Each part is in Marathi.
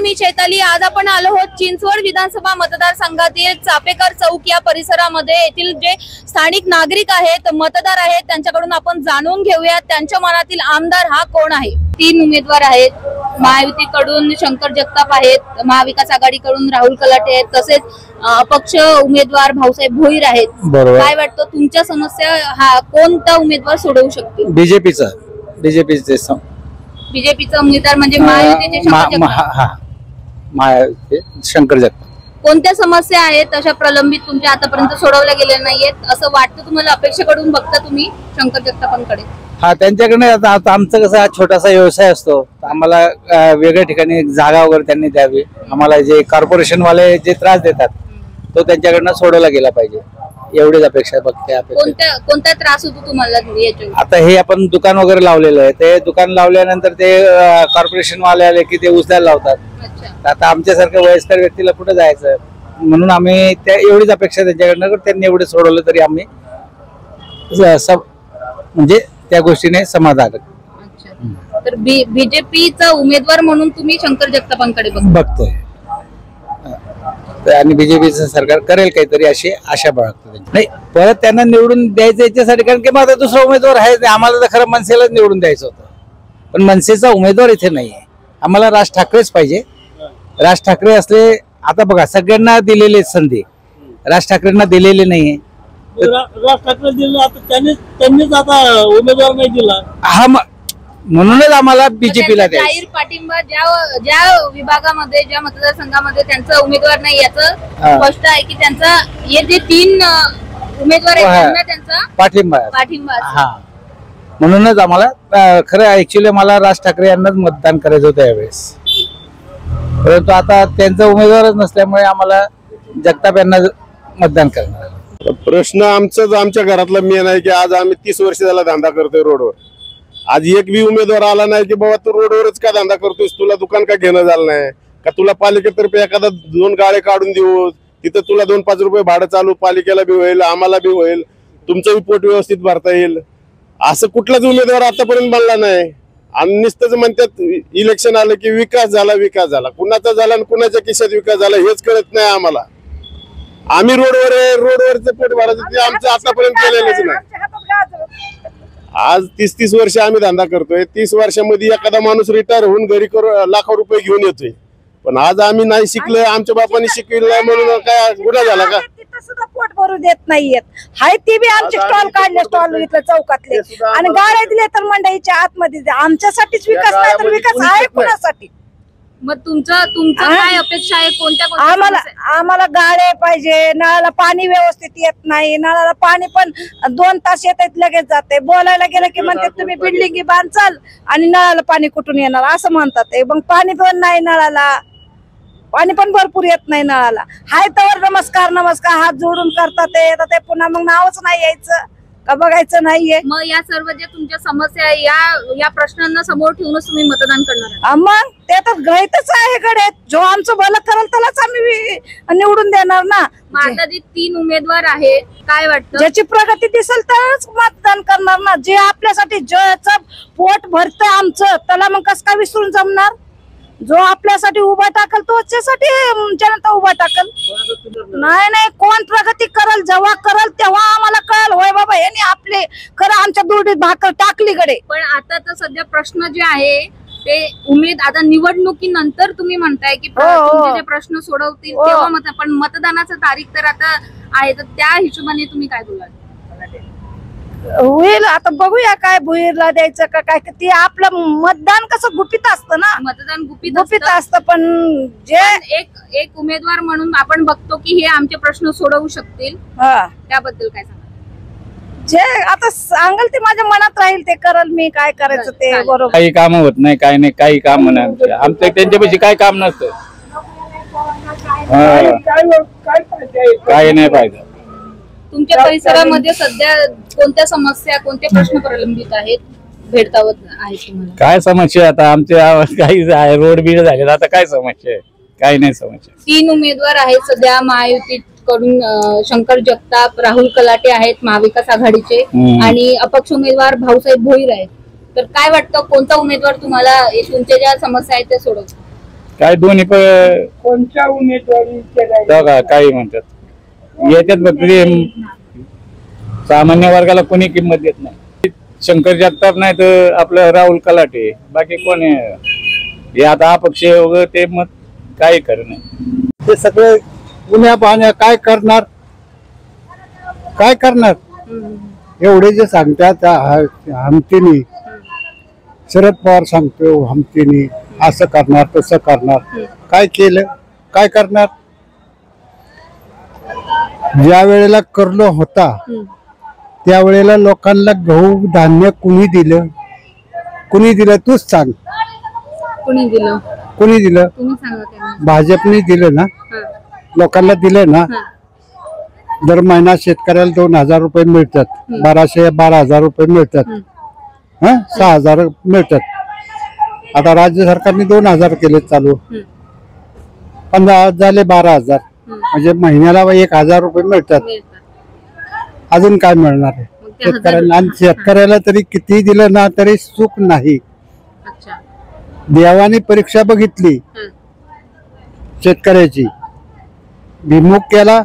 मी चैताली। आज आपण आलो आहोत चिंचवड विधानसभा मतदारसंघातील चापेकर चौक या परिसरामध्ये। येथील जे स्थानिक नागरिक आहेत, मतदार आहेत, त्यांच्याकडून आपण जाणून घेऊया त्यांच्या मनातील आमदार हा कोण आहे। 3 उमेदवार आहेत। महायुतीकडून शंकर जगताप आहेत, महाविकास आघाडीकडून राहुल कलाटे आहेत, तसेच अपक्ष उमेदवार भाऊसाहेब भोईर आहेत। काय वाटतं तुमच्या समस्या हा कोणता उमेदवार सोडवू शकतो? बीजेपीचा उमेदवार म्हणजे महायुतीचे शंकर जगताप। कोणत्या समस्या आहेत अशा प्रलंबित तुमच्या आतापर्यंत सोडवल्या गेल्या नाहीयेत असं वाटतं तुम्हाला? अपेक्षेकडून बघता तुम्ही शंकर जगतापांकडे? हा, त्यांच्याकडे आता आमचं कसं छोटासा व्यवसाय असतो, आम्हाला वेगळ्या ठिकाणी जागा वगैरे त्यांनी द्यावी। आम्हाला जे कॉर्पोरेशन वाले जे त्रास देतात तो त्यांच्याकडनं सोडवला गेला पाहिजे, एवढीच अपेक्षा बघते। कोणता त्रास होतो तुम्हाला? आता हे आपण दुकान वगैरे लावलेलं आहे, ते दुकान लावल्यानंतर ते कॉर्पोरेशन वाले आले की ते उचलायला लावतात। आता आमच्यासारख्या वयस्कर व्यक्तीला कुठे जायचं, म्हणून आम्ही त्या एवढीच अपेक्षा त्यांच्याकडनं, त्यांनी एवढे सोडवलं तरी आम्ही म्हणजे त्या गोष्टीने समाधान। तर बीजेपीचा उमेदवार म्हणून तुम्ही शंकर जगतापांकडे बघतोय आणि बीजेपीचं सरकार करेल काहीतरी अशी आशा बाळगतो। नाही, परत त्यांना निवडून द्यायचं याच्यासाठी, कारण की माझा दुसरा उमेदवार आहे। आम्हाला तर खरं मनसेलाच निवडून द्यायचं होतं, पण मनसेचा उमेदवार इथे नाहीये। आम्हाला राज ठाकरेच पाहिजे। राज ठाकरे असले, आता बघा सगळ्यांना दिलेली संधी, राज ठाकरेंना दिलेली नाहीये। राज ठाकरे दिले, आता त्यांनीच आता उमेदवार नाही दिला। हा, म्हणूनच आम्हाला बीजेपीला द्यायचं। जाहीर पाठिंबा ज्या विभागामध्ये, ज्या मतदारसंघामध्ये त्यांचा उमेदवार नाही याचं स्पष्ट आहे की त्यांचा हे जे 3 उमेदवार आहेत त्यांना त्यांचा पाठिंबा। हा, म्हणूनच आम्हाला खरं ऍक्च्युअली मला राज ठाकरे यांनाच मतदान करायचं होतं यावेळेस, परंतु आता त्यांचा उमेदवारच नसल्यामुळे आम्हाला जगताप यांना मतदान करणार। प्रश्न आमच्या घरातला मेन आहे की आज आम्ही 30 वर्ष झाला धंदा करतोय रोडवर। आज एक बी उमेदवार आला नाही की बाबा तू रोडवरच का धंदा करतोयस, तुला दुकान का घेणं झालं नाही का, तुला पालिकेतर्फे एखादा 2 गाळे काढून देऊ, तिथं तुला 2-5 रुपये भाडं चालू, पालिकेला बी होईल, आम्हाला बी होईल, तुमचं बी पोट व्यवस्थित भरता येईल, असं कुठलाच उमेदवार आतापर्यंत बनला नाही। आणि नुसतंच म्हणतात इलेक्शन आलं की विकास झाला, कुणाचा झाला आणि कुणाच्या खिशात विकास झाला हेच कळत नाही आम्हाला। आम्ही रोडवरचं पोट भरायचं ते आमचं आतापर्यंत केलेलंच नाही। आज 30 वर्ष आम्ही धंदा करतोय। 30 वर्षामध्ये एखादा माणूस रिटायर होऊन घरी लाखो रुपये घेऊन येतोय, पण आज आम्ही नाही शिकलोय, आमच्या बापांनी शिकविलं नाही म्हणून काय गुन्हा झाला का? सुद्धा पोट भरू देत नाहीयेत। हाय ती बी आमचे स्टॉल काढले, स्टॉल इथं चौकातले, आणि गाड्या दिले तर मंडईच्या आतमध्ये। आमच्यासाठीच विकास नाही तर विकास आहे कुणासाठी? मग तुमचं काय अपेक्षा आहे? कोणत्या आम्हाला गाड्या पाहिजे, नळाला पाणी व्यवस्थित येत नाही, नळाला पाणी पण 2 तास येत लगेच जाते। बोलायला गेलं की म्हणतात तुम्ही बिल्डिंग बांधचाल आणि नळाला पाणी कुठून येणार असं म्हणतात। मग पाणी पण नाही, नळाला पाणी पण भरपूर येत नाही नळाला। हाय तर नमस्कार हात जोडून करतात ते पुन्हा मग नावच नाही यायचं का, बघायचं नाहीये। मग या सर्व ज्या तुमच्या समस्या आहे या प्रश्नांना समोर ठेवूनच तुम्ही मतदान करणार? मग ते तर गृहीतच आहे कडे, जो आमचं भलं करेल त्यालाच आम्ही निवडून देणार ना। आता जे 3 उमेदवार आहेत, काय वाटतं ज्याची प्रगती दिसेल तरच मतदान करणार ना। जे आपल्यासाठी ज्याचं पोट भरतंय आमचं, त्याला मग कसं काय विसरून जमणार? जो आपल्यासाठी उभा टाकल तोच्यासाठी जनता उभा टाकल। नाही, कोण प्रगती करल जेव्हा करल तेव्हा आम्हाला कळल, होय बाबा यांनी आपले खरं आमच्या दूध भाकर टाकली कडे। पण आता तर सध्या प्रश्न जे आहे ते आता निवडणुकीनंतर तुम्ही म्हणताय की तुमचे जे प्रश्न सोडवतील तेव्हा पण मतदानाचं तारीख तर आता आहे, तर त्या हिशोबाने तुम्ही काय बोलाल? होईल आता बघूया काय भुईरला द्यायचं का काय, ते आपलं मतदान कसं गुपित असतं ना। मतदान गुपित असतं, पण जे एक उमेदवार म्हणून आपण बघतो की हे आमचे प्रश्न सोडवू शकतील, त्याबद्दल काय सांगा? जे आता सांगल ते माझ्या मनात राहील ते करल मी, काय करायचं ते बरोबर। काही काम होत नाही, काही नाही, काही काम नाही आमचं, त्यांच्यापाशी काय काम नसतं, काही नाही पाहिजे। तुमच्या परिसरामध्ये सध्या कोणत्या समस्या, कोणते प्रश्न प्रलंबित आहेत, भेडतावत आहेत तुम्हाला? काय समस्या आता आमच्या काही रोड बीड झाले, आता काय समस्या आहे? काही नाही समस्या। 3 उमेदवार आहेत सध्या महायुतीकडून, शंकर जगताप, राहुल कलाटे आहेत महाविकास आघाडीचे, आणि अपक्ष उमेदवार भाऊसाहेब भोईर आहेत। तर काय वाटतं कोणता उमेदवार तुम्हाला तुमच्या ज्या समस्या आहेत त्या सोडवतो? काय दोन्ही कोणत्या उमेदवारी बघा काही म्हणतात येतात फक्त ते सामान्य वर्गाला कोणी किंमत देत नाही. शंकर जगताप नाही तर आपलं राहुल कलाटे, बाकी कोण आहे हे आता अपक्ष वगैरे ते मत काही खरं नाही. ते सगळे पुण्या पाहण्या काय करणार एवढे जे सांगतात हमतीनी शरद पवार सांगतो हमतीनी असं करणार तसं करणार, काय केलं काय करणार. ज्या वेळेला कर्ज होता त्यावेळेला लोकांना गहू धान्य कुणी दिलं तूच सांग. कुणी दिलं भाजपने दिलं ना, लोकांना दिलं ना. दर महिना शेतकऱ्याला 2,000 रुपये मिळतात, 12,000 रुपये मिळतात, 6,000 मिळतात. आता राज्य सरकारने 2,000 केले चालू, 15 झाले 12,000, म्हणजे महिन्याला 1,000 रुपये मिळतात. अजून काय मिळणार आहे शेतकऱ्याला. आणि शेतकऱ्याला तरी किती दिलं ना तरी सुख नाही. देवाने परीक्षा बघितली शेतकऱ्याची, भिमुख केला.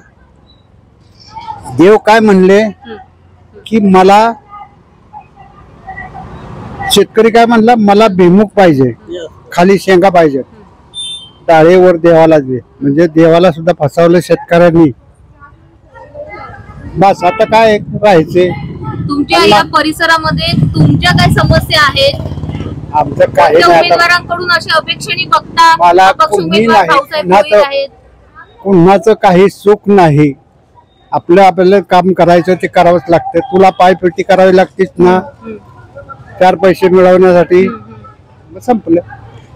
देव काय म्हणले की मला, शेतकरी काय म्हणला मला भिमुख पाहिजे, खाली शेंगा पाहिजे, डाळेवर देवाला दे. म्हणजे देवाला सुद्धा फसवलं शेतकऱ्यांनी. बस आता काय राहायचे. तुमच्या या परिसरामध्ये तुमच्या काय समस्या आहेत? आमचं काही नाही. उमेदवारांकडून अशा अपेक्षेने बघता मला अपक्ष कोणी उमेदवार नाही, भाऊसाहेब भोईर आहेत. कुणाचं काही सुख नाही. आपल्याला काम करायचं ते करावंच लागतं. तुला पायपेटी करावी लागतेच ना, 4 पैसे मिळवण्यासाठी. संपलं.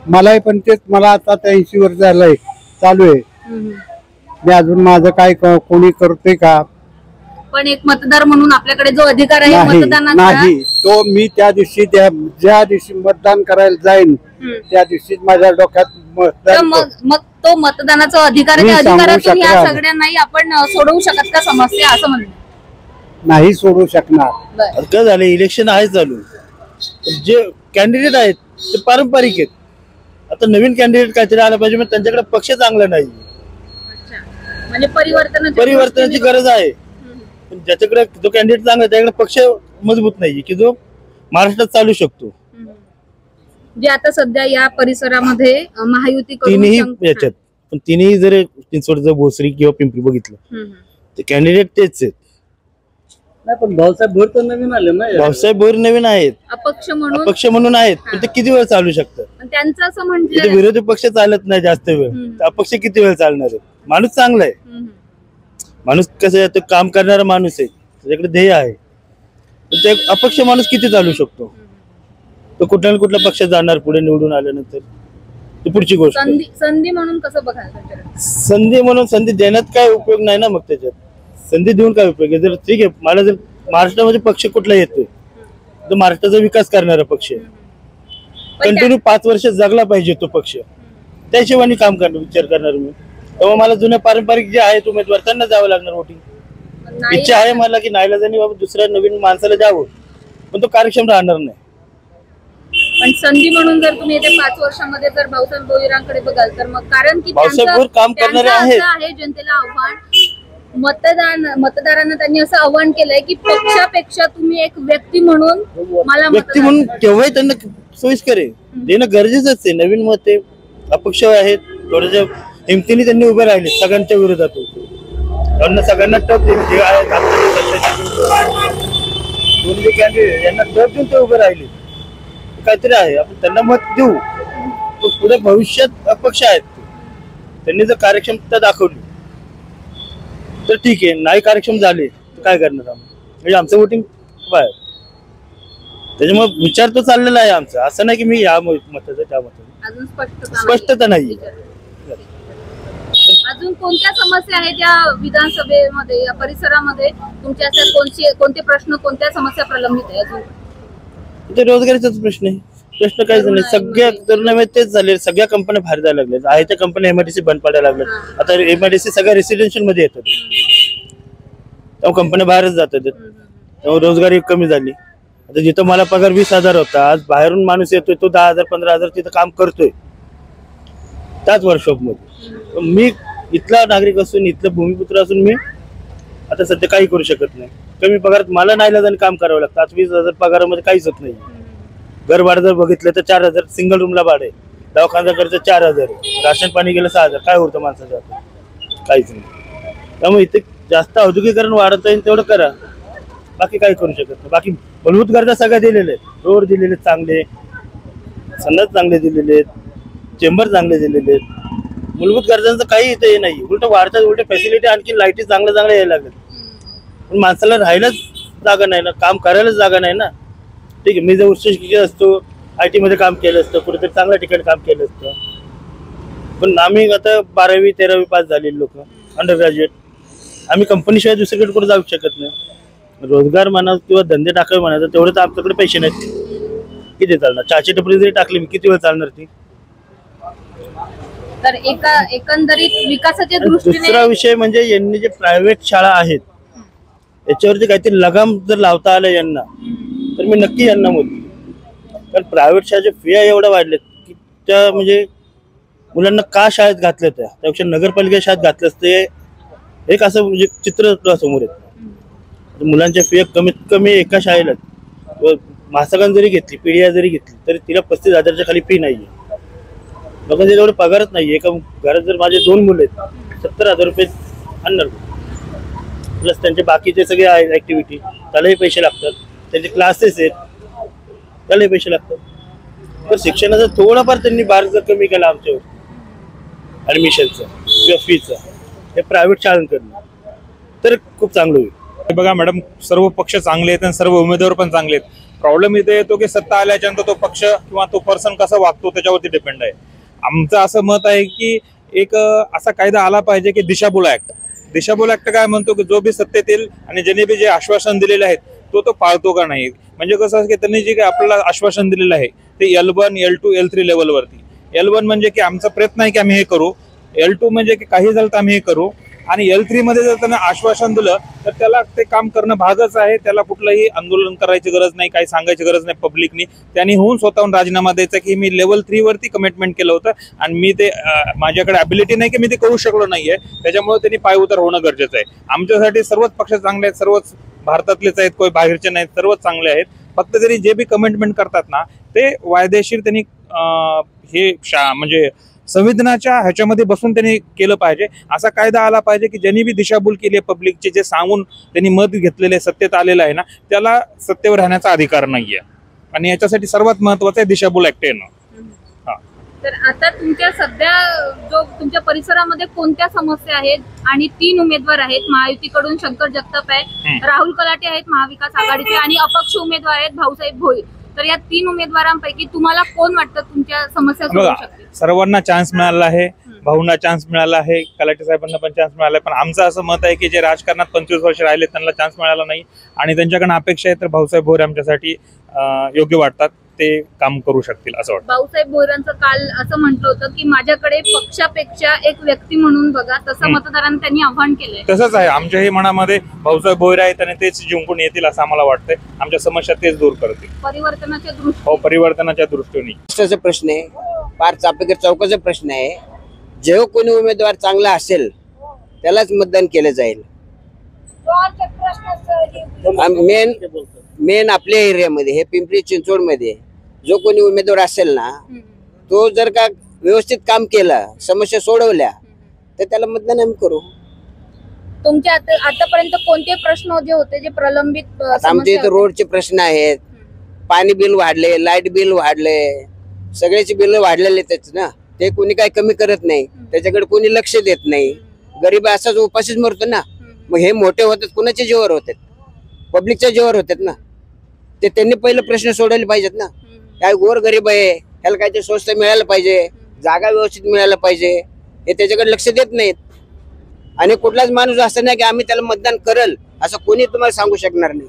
मलाही पण तेच, मला आता 83 वर्ष झालंय, चालू आहे. मी अजून माझं काय कोणी करते का? पण एक मतदार म्हणून आपल्याकडे जो अधिकार आहे मतदानाचा, नाही. तो मी त्या दिवशी ज्या दिवशी मतदान करायला जाईन त्या दिवशी माझ्या डोक्यात मग तो मतदानाचा अधिकार आहे, त्या अधिकारातून या सगळ्यांनाही आपण सोडवू शकत का समस्या, असं म्हणणं नाही सोडू शकणार. काय झालं, इलेक्शन आहे चालू, जे कॅन्डिडेट आहेत ते पारंपरिक आहेत. आता नवीन कॅन्डिडेट काहीतरी आला पाहिजे, मग त्यांच्याकडे पक्ष चांगला नाही. म्हणजे परिवर्तनाची गरज आहे. पण ज्याच्याकडे जो कॅन्डिडेट चांगला आहे त्याकडे पक्ष मजबूत नाही की जो महाराष्ट्रात चालू शकतो. जे आता सध्या या परिसरामध्ये महायुती तिन्ही याच्यात, पण तिन्ही जर चिंचवडचं भोसरी किंवा पिंपरी बघितलं ते कॅन्डिडेट तेच आहेत. नाही पण भाऊसाहेब भोईर तर नवीन आले ना. भाऊसाहेब भोईर नवीन आहेत, अपक्ष म्हणून आहेत, पण ते किती वेळ चालू शकतात. त्यांचं असं म्हटलं विरोधी पक्ष चालत नाही जास्त वेळ, अपक्ष किती वेळ चालणार आहे. माणूस चांगला आहे, माणूस कसं आहे, तो काम करणारा माणूस आहे, त्याच्याकडे ध्येय आहे. ते अपक्ष माणूस किती चालू शकतो. तो कुठल्या ना कुठल्या पक्षात जाणार पुढे निवडून आल्यानंतर, ती पुढची गोष्ट. संधी म्हणून कसं बघायला, संधी म्हणून संधी देण्यात काय उपयोग नाही ना. मग त्याच्यात संधी देऊन काय उपयोग आहे. जर ठीक आहे, मला जर महाराष्ट्रामध्ये पक्ष कुठला येतोय तर महाराष्ट्राचा विकास करणारा पक्ष कंटिन्यू 5 वर्ष जगला पाहिजे तो पक्ष, त्या हिशोबाने काम करणार विचार करणार मी. तेव्हा मला जुन्या पारंपरिक जे आहेत उमेदवार त्यांना जावं लागणार वोटिंग. इच्छा आहे मला की नाईलाजाने बाबा दुसऱ्या नवीन माणसाला द्यावं, पण तो कार्यक्षम राहणार नाही. पण संधी म्हणून जर तुम्ही येत्या 5 वर्षामध्ये जर भाऊसाहेब भोईरांकडे बघाल तर मग, कारण की भाऊसाहेब भोईर काम करणारे आहेत. जनतेला आव्हान, मतदारांना त्यांनी असं आव्हान केलंय की पक्षापेक्षा तुम्ही एक व्यक्ती म्हणून मला व्यक्ती म्हणून केव्हाही त्यांना सोयीस्कर आहे, देणं गरजेचंच आहे. नवीन मत आहे, अपक्ष आहेत, थोड्याच्या हिमतीने त्यांनी उभे राहिले सगळ्यांच्या विरोधात. त्यांना सगळ्यांना टप जे आहेत दोन्ही कॅन्डिडेट यांना टप देऊन ते उभे राहिले. काहीतरी आहे, आपण त्यांना मत देऊ. पुढे भविष्यात अपक्ष आहेत, त्यांनी जर कार्यक्षमता दाखवली तर ठीक आहे, नाही कार्यक्षम झाले तर काय करणार आम्ही, म्हणजे आमचं वोटिंग बाहेर. त्याच्यामुळे विचार तो चाललेला आहे आमचा. असं नाही की मी या मताचं त्या मताचं, स्पष्टता नाही. अजून कोणत्या समस्या आहेत या विधानसभेमध्ये, या परिसरामध्ये तुमच्या कोणते प्रश्न, कोणत्या समस्या प्रलंबित आहे अजून? इथे रोजगारीचाच प्रश्न आहे. प्रश्न काहीच नाही. सगळ्या तरुणामध्ये तेच झाले, सगळ्या कंपन्या बाहेर जायला लागल्या. आहे त्या कंपन्या एमआयडीसी बंद पडायला लागल्या. आता एमआयडीसी सगळ्या रेसिडेन्शियल मध्ये येतात, तेव्हा कंपन्या बाहेरच जातात, तेव्हा रोजगारी कमी झाली. आता जिथं मला पगार 20,000 होता, आज बाहेरून माणूस येतोय तो 10,000 15,000 तिथं काम करतोय. त्याच वर्कशॉपमध्ये. मी इथला नागरिक असून इथला भूमिपुत्र असून मी आता सध्या काही करू शकत नाही. कमी पगारात मला नाईलाजाने काम करावं लागतं. आज 20,000 पगारामध्ये काहीच होत नाही. घर भाडं जर बघितलं तर 4,000 सिंगल रूमला भाडे, दवाखाना खर्च 4,000, राशन पाणी गेलं 6,000. काय होतं माणसाच्या हातात? काहीच नाही. त्यामुळे इथे जास्त औद्योगिकरण वाढत येईल तेवढं करा, बाकी काही करू शकत नाही. बाकी मूलभूत गरजा सगळ्या दिलेले आहेत. रोड दिलेले चांगले, संडास चांगले दिलेले आहेत, चेंबर चांगले दिलेले आहेत. मूलभूत गरजांचं काही इथे हे नाही. उलट वाढतात, उलट फॅसिलिटी आणखी लाईटी चांगल्या यायला लागतात. पण माणसाला राहायलाच जागा नाही ना, काम करायलाच जागा नाही ना. ठीक आहे, मी जर उच्च शिक्षित असतो, IT मध्ये काम केलं असतं, कुठेतरी चांगल्या ठिकाणी काम केलं असतं. पण आम्ही आता 12वी 13वी पास झालेले लोक, अंडर ग्रॅज्युएट, आम्ही कंपनीशिवाय दुसरीकडे कुठे जाऊ शकत नाही. रोजगार म्हणा किंवा धंदे टाकावे म्हणा तर तेवढे तर आमच्याकडे पैसे नाहीत. किती चालणार? चहाची टपरी जरी टाकली मी, किती वेळ चालणार ती? तर एकंदरीत विकासाच्या दृष्टीने दुसरा विषय म्हणजे यांनी जे प्रायव्हेट शाळा आहेत याच्यावरती काहीतरी लगाम जर लावता आलं यांना तर मी नक्की यांना बोलतो. कारण प्रायव्हेट शाळेच्या फिया एवढ्या वाढल्यात की त्या म्हणजे मुलांना का शाळेत घातल्या, त्यापेक्षा नगरपालिका शाळेत घातलं असते एक असं म्हणजे चित्र समोर येतं. मुलांच्या फिया कमीत कमी एका शाळेला मासिकांत जरी घेतली, पिढिया जरी घेतली तरी तिला 35,000च्या खाली फी नाहीये. लोकांचे तेवढे पगारच नाही. एका घरात जर माझे 2 मुलं आहेत 70,000 रुपये आणणार, प्लस त्यांचे बाकीचे सगळे ऍक्टिव्हिटी त्यालाही पैसे लागतात, त्यांचे क्लासेस आहेत त्यालाही पैसे लागतात. तर शिक्षणाचा थोडाफार त्यांनी भार जर कमी केला आमच्यावर ऍडमिशनचा किंवा फीचा हे प्रायव्हेट शाळांकडनं तर खूप चांगलं होईल. बघा मॅडम, सर्व पक्ष चांगले आहेत आणि सर्व उमेदवार पण चांगले आहेत. प्रॉब्लेम इथे येतो की सत्ता आल्याच्यानंतर तो पक्ष किंवा तो पर्सन कसा वागतो त्याच्यावरती डिपेंड आहे. आमचं असं मत आहे की एक असा कायदा आला पाहिजे की दिशाभूल ऍक्ट. दिशाभूल ऍक्ट काय म्हणतो की जो बी सत्तेत येईल आणि ज्यांनी बी जे आश्वासन दिलेले आहेत तो पाळतो का नाही. म्हणजे कसं की त्यांनी जे काही आपल्याला आश्वासन दिलेलं आहे ते L1, L2, L3 लेवलवरती. L1 म्हणजे की आमचा प्रयत्न आहे की आम्ही हे करू, L2 म्हणजे की काही झालं तर आम्ही हे करू, आणि L3 मध्ये जर त्यांना आश्वासन दिलं तर त्याला ते काम करणं भागच आहे. त्याला कुठलंही आंदोलन करायची गरज नाही, काही सांगायची गरज नाही पब्लिकनी. त्यांनी होऊन स्वतःहून राजीनामा द्यायचा की मी लेवल 3 वरती कमिटमेंट केलं होतं आणि मी ते माझ्याकडे ॲबिलिटी नाही की मी ते करू शकलो नाहीये, त्याच्यामुळे त्यांनी पायउतार होणं गरजेचं आहे. आमच्यासाठी सर्वच पक्ष चांगले आहेत, सर्वच भारतातलेच आहेत, कोणी बाहेरचे नाहीत, सर्वच चांगले आहेत. फक्त तरी जे बी कमिटमेंट करतात ना ते वायदेशीर त्यांनी हे म्हणजे संविधानाच्या ह्याच्यामध्ये बसून त्यांनी केलं पाहिजे. असा कायदा आला पाहिजे की ज्यांनी बी दिशाभूल केली आहे पब्लिकचे, जे सांगून त्यांनी मत घेतलेले सत्तेत आलेलं आहे ना त्याला सत्तेवर राहण्याचा अधिकार नाहीये. आणि याच्यासाठी सर्वात महत्वाचं आहे दिशाभूल ऍक्ट येणं. तर आता तुमच्या सध्या जो तुमच्या परिसरामध्ये कोणत्या समस्या आहेत आणि 3 उमेदवार आहेत. महायुतीकडून शंकर जगताप आहेत, राहुल कलाटे आहेत महाविकास आघाडीचे, आणि अपक्ष उमेदवार आहेत भाऊसाहेब भोईर. तर या 3 उमेदवारांपैकी तुम्हाला कोण वाटतं तुमच्या समस्या सोडवू शकते? सर्वांना चान्स मिळाला आहे, भाऊंना चान्स मिळाला आहे, कलाटे साहेबांना पण चान्स मिळाला आहे. पण आमचं असं मत आहे की जे राजकारणात 25 वर्ष राहिले त्यांना चान्स मिळाला नाही आणि त्यांच्याकडनं अपेक्षा आहे तर भाऊसाहेब भोईर आमच्यासाठी योग्य वाटतात, ते काम करू शकतील असं वाटतं. भाऊसाहेब भोईरांचं काल असं म्हटलं होतं की माझ्याकडे पक्षापेक्षा एक व्यक्ती म्हणून बघा, तसं मतदारांनी त्यांनी आव्हान केलंय. तसंच आहे आमच्याही मनामध्ये भाऊसाहेब भोईर आहेत आणि तेच जिंकून येतील असं आम्हाला वाटतंय. आमच्या समस्या तेच दूर करतील परिवर्तनाच्या दृष्टीने. हो, परिवर्तनाच्या दृष्टीने. प्रश्न आहे, पार चापेकर चौकाचा प्रश्न आहे. जो कोणी उमेदवार चांगला असेल त्यालाच मतदान केलं जाईल. मेन आपल्या एरियामध्ये हे पिंपरी चिंचवड मध्ये जो कोणी उमेदवार असेल ना तो जर का व्यवस्थित काम केलं, समस्या सोडवल्या तर त्याला मतदान आम्ही करू. तुमच्या आतापर्यंत कोणते प्रश्न जे होते जे प्रलंबित? आमच्या इथे रोडचे प्रश्न आहेत, पाणी बिल वाढले, लाईट बिल वाढले, सगळ्याचे बिल वाढलेले आहेत ना. ते कोणी काही कमी करत नाही, त्याच्याकडे कोणी लक्ष देत नाही. गरीब असाच उपाशीच मरतो ना. मग हे मोठे होतात कुणाच्या जीवावर होतात? पब्लिकच्या जीवावर होतात ना. ते त्यांनी पहिलं प्रश्न सोडवले पाहिजेत ना. काय गोर गरीब आहे, ह्याला काहीतरी स्वस्त मिळायला पाहिजे, जागा व्यवस्थित मिळायला पाहिजे, हे त्याच्याकडे लक्ष देत नाहीत. आणि कुठलाच माणूस असं नाही की आम्ही त्याला मतदान करल असं कोणी तुम्हाला सांगू शकणार नाही.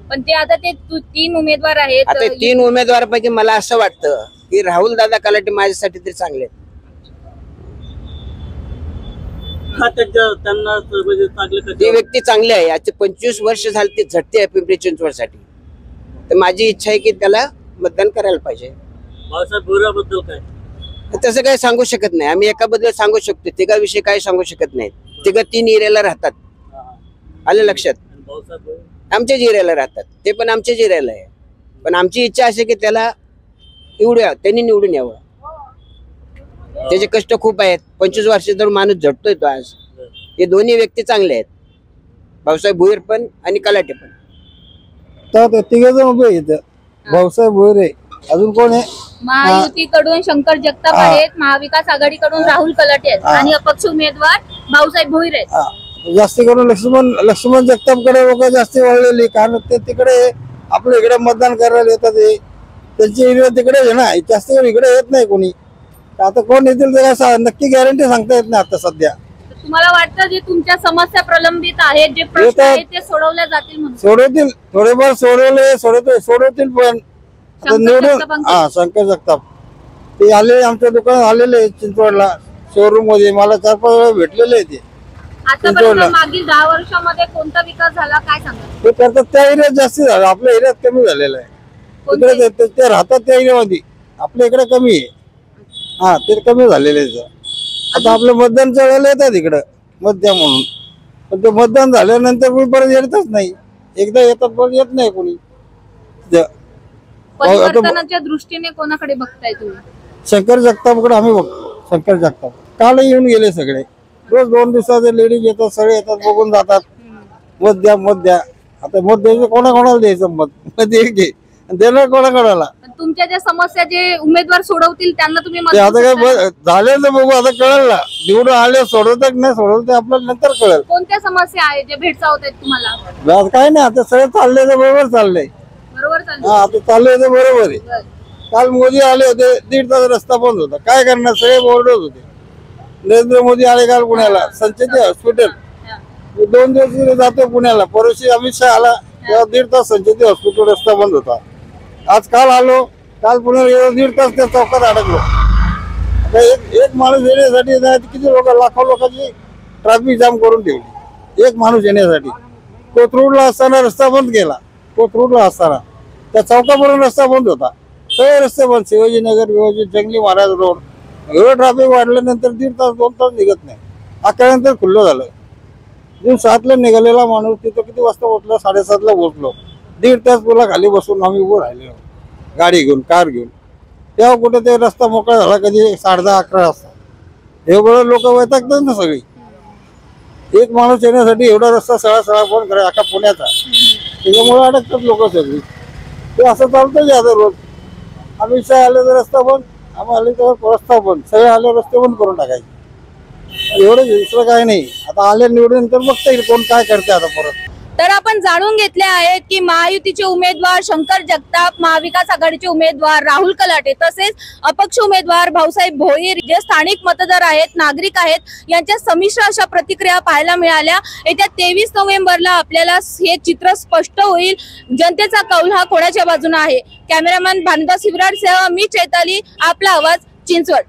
पण ते आता ते 3 उमेदवार आहेत. आता 3 उमेदवारापैकी मला असं वाटतं की राहुल दादा कलाटे माझ्यासाठी तरी चांगले आहेत. ती व्यक्ती चांगली आहे. आज 25 वर्ष झाली ती झटते आहे पिंपरी चिंचवडसाठी. तर माझी इच्छा आहे की त्याला मतदान करायला पाहिजे. भाऊसाहेब भोईराबद्दल काय? तसं काही सांगू शकत नाही आम्ही. एकाबद्दल सांगू शकतो, तिघाविषयी काही सांगू शकत नाही. तिघं 3 एरियाला राहतात. आलं लक्षात? आमच्याच एरियाला राहतात, ते पण आमच्याच एरियाला आहे. पण आमची इच्छा असे की त्याला त्यांनी निवडून यावं. त्याचे कष्ट खूप आहेत. 25 वर्षाचा माणूस झटतोय तो आज. हे दोन्ही व्यक्ती चांगले आहेत, भाऊसाहेब भोईर पण आणि कलाटे पण. तर तिघे जण उभे इथं. भाऊसाहेब भोईर आहे, अजून कोण आहे? महायुतीकडून शंकर जगताप आहेत, महाविकास आघाडीकडून राहुल कलाटे आहेत आणि अपक्ष उमेदवार भाऊसाहेब भोईर आहेत. जास्त करून लक्ष्मण जगतापकडे लोक जास्त वळलेली, कारण ते तिकडे आपल्या इकडे मतदान करायला येतात. त्यांची एरिया तिकडे आहे ना, जास्त करून इकडे येत नाही कोणी. आता कोण येतील ते काय नक्की गॅरंटी सांगता येत नाही आता सध्या. तुम्हाला वाटतं जे तुमच्या समस्या प्रलंबित आहेत, जे प्रश्न आहेत ते सोडवल्या जातील म्हणून? सोडवतील, थोडेफार सोडवतील पण निवडून. शंकर जगताप ते आले आमच्या दुकानात, आलेले चिंचवडला शोरूम मध्ये. मला 4-5 वेळा भेटलेले आहे ते. आतापर्यंत मागील 10 वर्षामध्ये कोणता विकास झाला काय सांगा? ते करतात त्या एरियात जास्त झालं, आपल्या एरियात कमी झालेला आहे. तिकडे ते राहतात त्या एरियामध्ये, आपल्या इकडे कमी आहे. ते कमी झालेले आहे. आता आपलं मतदानच्या वेळेला येतात इकडं मत द्या म्हणून, पण ते मतदान झाल्यानंतर कोणी परत येतच नाही. एकदा येतात परत येत नाही कोणी. परिवर्तनाच्या दृष्टीने कोणाकडे बघताय तुम्ही? शंकर जगतापकडे आम्ही बघतो. शंकर जगताप काल येऊन गेले सगळे. रोज 2 दिवसाचे लेडीज येतात, सगळे येतात, बघून जातात. मत द्या मत द्या. आता मत द्यायचं कोणाकोणाला द्यायचं? मत देणार कोणाकोणाला? तुमच्या ज्या समस्या जे उमेदवार सोडवतील त्यांना तुम्ही आता काय झाले तर बघू, आता कळेल ना. निवडून आले सोडवतात नाही सोडवत ते आपल्याला नंतर कळेल. कोणत्या समस्या आहेत जे भेडसावत आहेत तुम्हाला? काय नाही, आता सगळं चाललंय तर बरोबर चाललंय. आता चाललंय तर बरोबर आहे. काल मोदी आले होते, 1.5 तास रस्ता बंद होता. काय करणार, सगळे बोर्डच होते. नरेंद्र मोदी आले काल पुण्याला, संचेती हॉस्पिटल. 2 दिवस जातो पुण्याला. परवाशी अमित शहा आला तेव्हा 1.5 तास संचेती हॉस्पिटल रस्ता बंद होता. आज काल आलो, काल पुण्याला 1.5 तास त्या चौकात अडकलो. एक माणूस येण्यासाठी किती लोक, लाखो लोकांची ट्रॅफिक जाम करून ठेवली एक माणूस येण्यासाठी. कोथरूडला असताना रस्ता बंद केला. कोथरूडला असताना त्या चौकापर्यंत रस्ता बंद होता. सगळे रस्ते बंद. शिवाजीनगर, जंगली महाराज रोड. एवढं ट्रॅफिक वाढल्यानंतर 1.5 तास 2 तास निघत नाही. अकरानंतर खुल्लं झालं. 7ला निघालेला माणूस तिथं किती वाजता पोहोचला? 7:30ला पोहोचलो. 1.5 तास पुला खाली बसून आम्ही उभं राहिलो, गाडी घेऊन, कार घेऊन. तेव्हा कुठे ते रस्ता मोकळा झाला, कधी 10:30-11 वाजता. एवढं लोक वैतागतात ना सगळी. एक माणूस येण्यासाठी एवढा रस्ता सळा फोन करा अख्खा पुण्याचा. त्याच्यामुळे अडकतात लोक सगळी. ते असं चालतं जे आता रोज. अमित शहा आले तर रस्ता बंद, आम्ही आले तर रस्ता बंद, सगळे आले रस्ते बंद करून टाकायचे. एवढं दुसरं काय नाही. आता आले निवडून तर बघता येईल कोण काय करते आता परत. तर आपण जाणून घेतले आहेत की महायुतीचे उमेदवार शंकर जगताप, महाविकास आघाडीचे उमेदवार राहुल कलाटे तसेच अपक्ष उमेदवार भाऊसाहेब भोईर जे स्थानिक मतदार आहेत, नागरिक आहेत, यांच्या संमिश्र अशा प्रतिक्रिया पाहायला मिळाल्या. येत्या 23 नोव्हेंबरला आपल्याला हे चित्र स्पष्ट होईल. जनतेचा कौल हा कोणाच्या बाजूने आहे? कॅमेरामॅन भानुदास हिवराडसह मी चैताली, आपला आवाज, चिंचवड.